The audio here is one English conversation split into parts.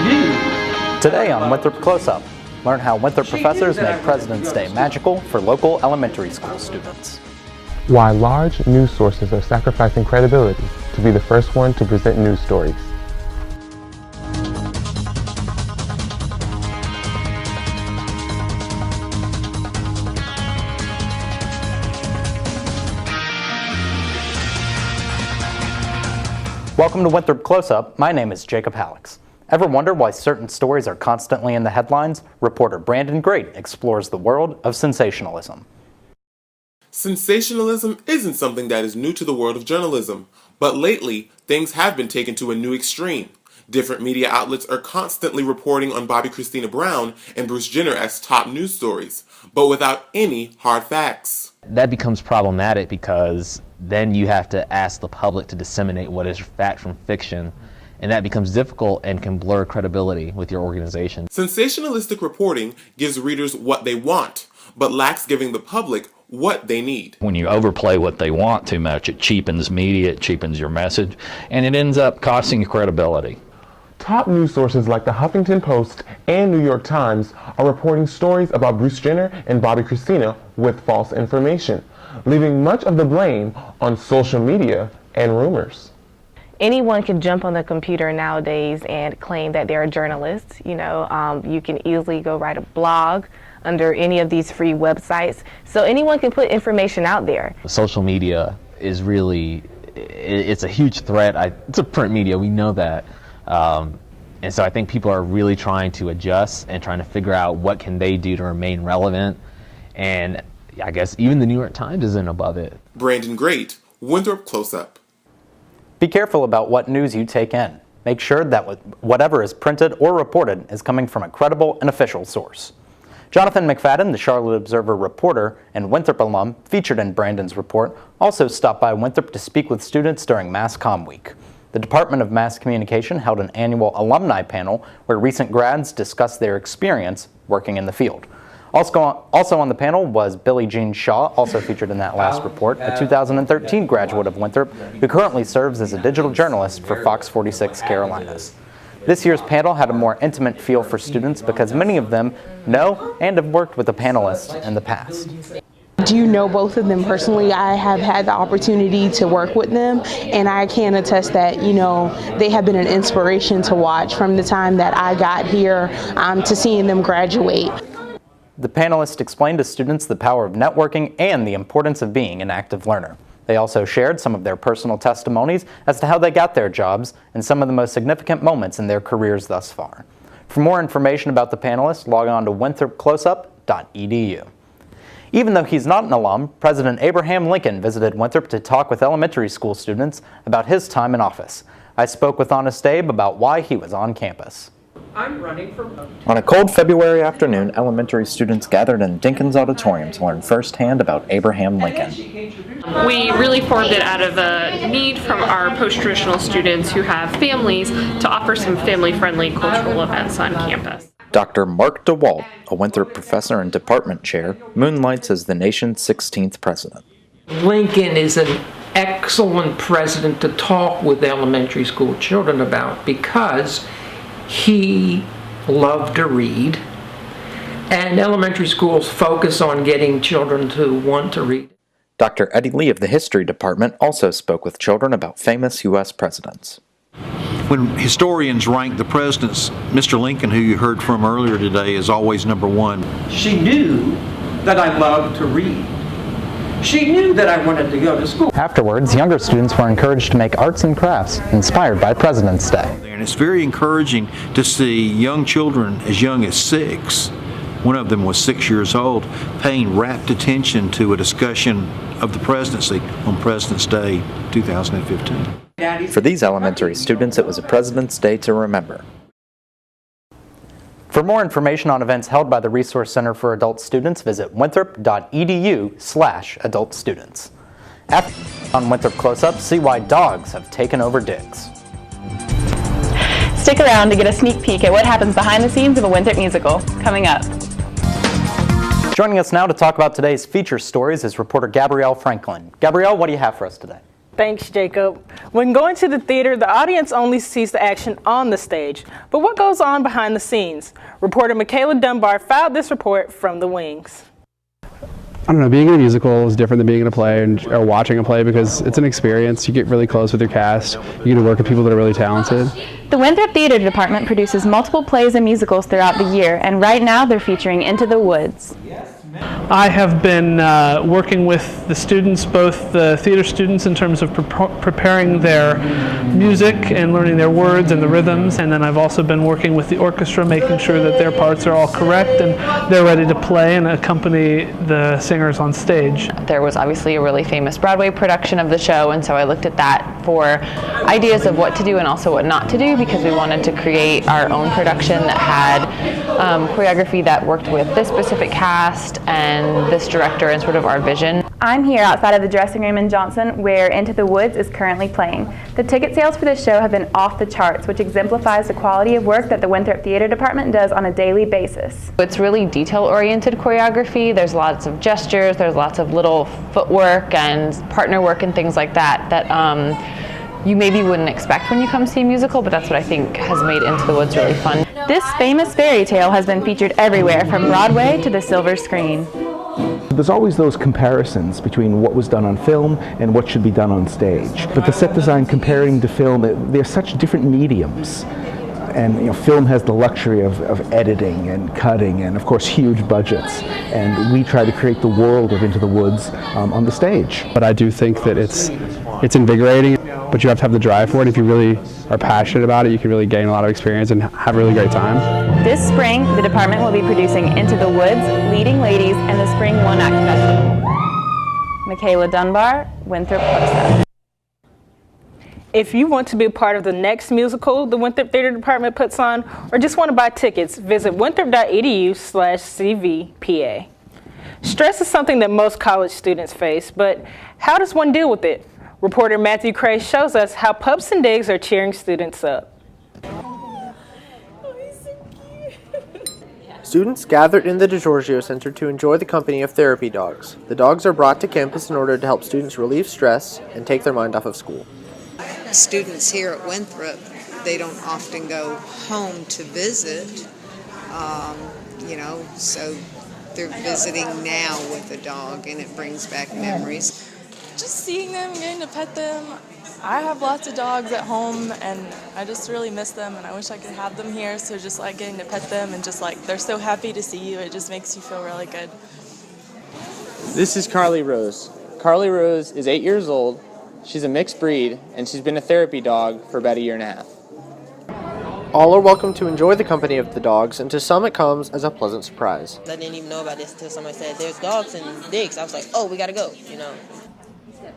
do. Today on Winthrop Close Up, learn how Winthrop professors make President's Day magical for local elementary school students. Why large news sources are sacrificing credibility to be the first one to present news stories. Welcome to Winthrop Close Up. My name is Jacob Hallex. Ever wonder why certain stories are constantly in the headlines? Reporter Brandon Great explores the world of sensationalism. Sensationalism isn't something that is new to the world of journalism, but lately, things have been taken to a new extreme. Different media outlets are constantly reporting on Bobby Christina Brown and Bruce Jenner as top news stories, but without any hard facts. That becomes problematic because then you have to ask the public to disseminate what is fact from fiction, and that becomes difficult and can blur credibility with your organization. Sensationalistic reporting gives readers what they want, but lacks giving the public what they need. When you overplay what they want too much, it cheapens media, it cheapens your message, and it ends up costing you credibility. Top news sources like the Huffington Post and New York Times are reporting stories about Bruce Jenner and Bobby Christina with false information, leaving much of the blame on social media and rumors. Anyone can jump on the computer nowadays and claim that they're a journalist. You can easily go write a blog under any of these free websites. So anyone can put information out there. Social media is really, it's a huge threat. It's a print media, we know that. And so I think people are really trying to adjust and trying to figure out what can they do to remain relevant. And I guess even the New York Times isn't above it. Brandon Great, Winthrop Close Up. Be careful about what news you take in. Make sure that whatever is printed or reported is coming from a credible and official source. Jonathan McFadden, the Charlotte Observer reporter and Winthrop alum featured in Brandon's report, also stopped by Winthrop to speak with students during Mass Comm Week. The Department of Mass Communication held an annual alumni panel where recent grads discussed their experience working in the field. Also on the panel was Billie Jean Shaw, also featured in that last report, a 2013 graduate of Winthrop who currently serves as a digital journalist for Fox 46 Carolinas. This year's panel had a more intimate feel for students because many of them know and have worked with the panelists in the past. Do you know both of them personally? I have had the opportunity to work with them, and I can attest that, they have been an inspiration to watch from the time that I got here to seeing them graduate. The panelists explained to students the power of networking and the importance of being an active learner. They also shared some of their personal testimonies as to how they got their jobs and some of the most significant moments in their careers thus far. For more information about the panelists, log on to winthropcloseup.edu. Even though he's not an alum, President Abraham Lincoln visited Winthrop to talk with elementary school students about his time in office. I spoke with Honest Abe about why he was on campus. On a cold February afternoon, elementary students gathered in Dinkins Auditorium to learn firsthand about Abraham Lincoln. We really formed it out of a need from our post-traditional students who have families to offer some family-friendly cultural events on campus. Dr. Mark DeWalt, a Winthrop professor and department chair, moonlights as the nation's 16th president. Lincoln is an excellent president to talk with elementary school children about because he loved to read, and elementary schools focus on getting children to want to read. Dr. Eddie Lee of the history department also spoke with children about famous U.S. presidents. When historians rank the presidents, Mr. Lincoln, who you heard from earlier today, is always number one. She knew that I loved to read. She knew that I wanted to go to school. Afterwards, younger students were encouraged to make arts and crafts inspired by President's Day. And it's very encouraging to see young children as young as 6, one of them was 6 years old, paying rapt attention to a discussion of the presidency on President's Day 2015. For these elementary students, it was a President's Day to remember. For more information on events held by the Resource Center for Adult Students, visit winthrop.edu/adult students. On Winthrop Close Up, see why dogs have taken over digs. Stick around to get a sneak peek at what happens behind the scenes of a Winthrop musical, coming up. Joining us now to talk about today's feature stories is reporter Gabrielle Franklin. Gabrielle, what do you have for us today? Thanks, Jacob. When going to the theater, the audience only sees the action on the stage. But what goes on behind the scenes? Reporter Michaela Dunbar filed this report from the wings. I don't know, being in a musical is different than being in a play or watching a play because it's an experience. You get really close with your cast. You get to work with people that are really talented. The Winthrop Theater Department produces multiple plays and musicals throughout the year, and right now they're featuring Into the Woods. I have been working with the students, both the theater students in terms of preparing their music and learning their words and the rhythms, and then I've also been working with the orchestra, making sure that their parts are all correct and they're ready to play and accompany the singers on stage. There was obviously a really famous Broadway production of the show, and so I looked at that for ideas of what to do and also what not to do, because we wanted to create our own production that had choreography that worked with this specific cast and this director and sort of our vision. I'm here outside of the dressing room in Johnson where Into the Woods is currently playing. The ticket sales for this show have been off the charts, which exemplifies the quality of work that the Winthrop Theater Department does on a daily basis. It's really detail-oriented choreography. There's lots of gestures, there's lots of little footwork and partner work and things like that you maybe wouldn't expect when you come see a musical, but that's what I think has made Into the Woods really fun. This famous fairy tale has been featured everywhere from Broadway to the silver screen. There's always those comparisons between what was done on film and what should be done on stage. But the set design comparing to film, they're such different mediums. And film has the luxury of editing and cutting and of course huge budgets. And we try to create the world of Into the Woods on the stage. But I do think that it's invigorating, but you have to have the drive for it. If you really are passionate about it, you can really gain a lot of experience and have a really great time. This spring, the department will be producing Into the Woods, Leading Ladies, and the Spring One Act Festival. Michaela Dunbar, Winthrop Close Up. If you want to be a part of the next musical the Winthrop Theater Department puts on, or just want to buy tickets, visit winthrop.edu/CVPA. Stress is something that most college students face, but how does one deal with it? Reporter Matthew Cray shows us how Pups and Digs are cheering students up. Students gathered in the DeGiorgio Center to enjoy the company of therapy dogs. The dogs are brought to campus in order to help students relieve stress and take their mind off of school. Students here at Winthrop, they don't often go home to visit, so they're visiting now with a dog, and it brings back memories. Just seeing them, getting to pet them. I have lots of dogs at home, and I just really miss them, and I wish I could have them here, so just like getting to pet them and just like they're so happy to see you, it just makes you feel really good. This is Carly Rose. Carly Rose is 8 years old. She's a mixed breed, and she's been a therapy dog for about 1.5 years. All are welcome to enjoy the company of the dogs, and to some it comes as a pleasant surprise. I didn't even know about this until somebody said, there's dogs and digs. I was like, oh, we gotta go,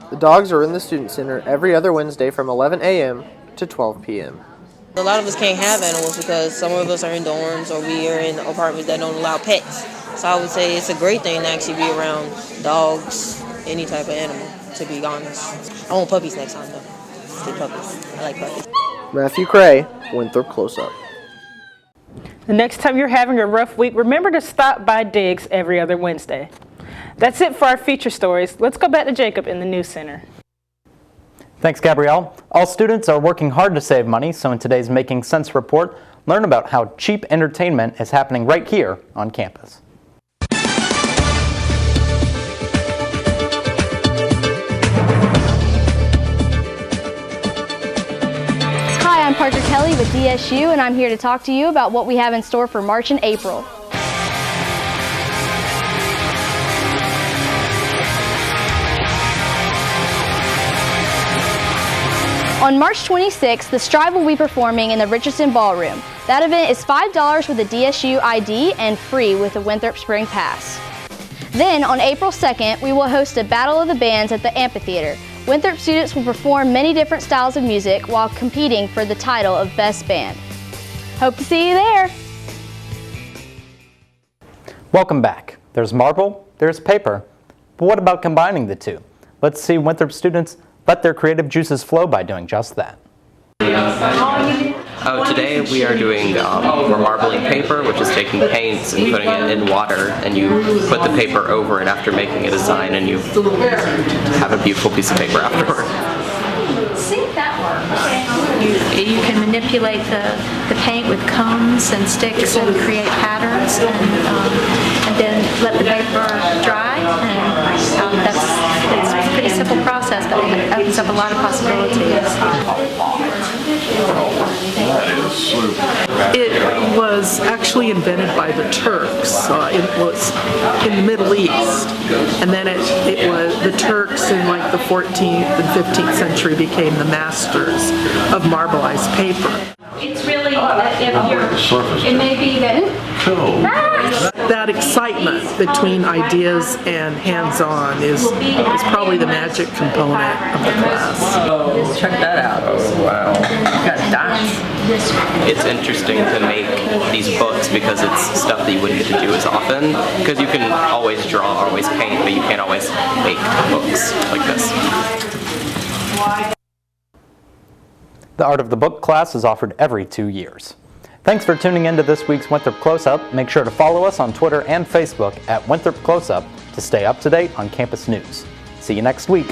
The dogs are in the Student Center every other Wednesday from 11 a.m. to 12 p.m. A lot of us can't have animals because some of us are in dorms or we are in apartments that don't allow pets. So I would say it's a great thing to actually be around dogs, any type of animal, to be honest. I want puppies next time, though. Say puppies. I like puppies. Matthew Cray, Winthrop Close Up. The next time you're having a rough week, remember to stop by Diggs every other Wednesday. That's it for our feature stories. Let's go back to Jacob in the News Center. Thanks, Gabrielle. All students are working hard to save money, so in today's Making Sense report, learn about how cheap entertainment is happening right here on campus. Hi, I'm Parker Kelly with DSU, and I'm here to talk to you about what we have in store for March and April. On March 26th, the Strive will be performing in the Richardson Ballroom. That event is $5 with a DSU ID and free with a Winthrop Spring Pass. Then, on April 2nd, we will host a Battle of the Bands at the Amphitheater. Winthrop students will perform many different styles of music while competing for the title of Best Band. Hope to see you there! Welcome back. There's marble, there's paper. But what about combining the two? Let's see Winthrop students let their creative juices flow by doing just that. Today we are doing, we're marbling paper, which is taking paints and putting it in water, and you put the paper over it after making a design, and you have a beautiful piece of paper afterward. see if that works. You can manipulate the paint with combs and sticks and create patterns, and then let the paper dry. And it's a pretty simple process, but it opens up a lot of possibilities. It was actually invented by the Turks. It was in the Middle East, and then it was the Turks in like the 14th and 15th century became the masters of marbleized paper. It's really, it may be that excitement between ideas and hands-on is probably the magic component of the class. Check that out. Oh, wow. You got dots. It's interesting to make these books because it's stuff that you wouldn't get to do as often, because you can always draw, always paint, but you can't always make books like this. The Art of the Book class is offered every 2 years. Thanks for tuning in to this week's Winthrop Close Up. Make sure to follow us on Twitter and Facebook at Winthrop Close Up to stay up to date on campus news. See you next week.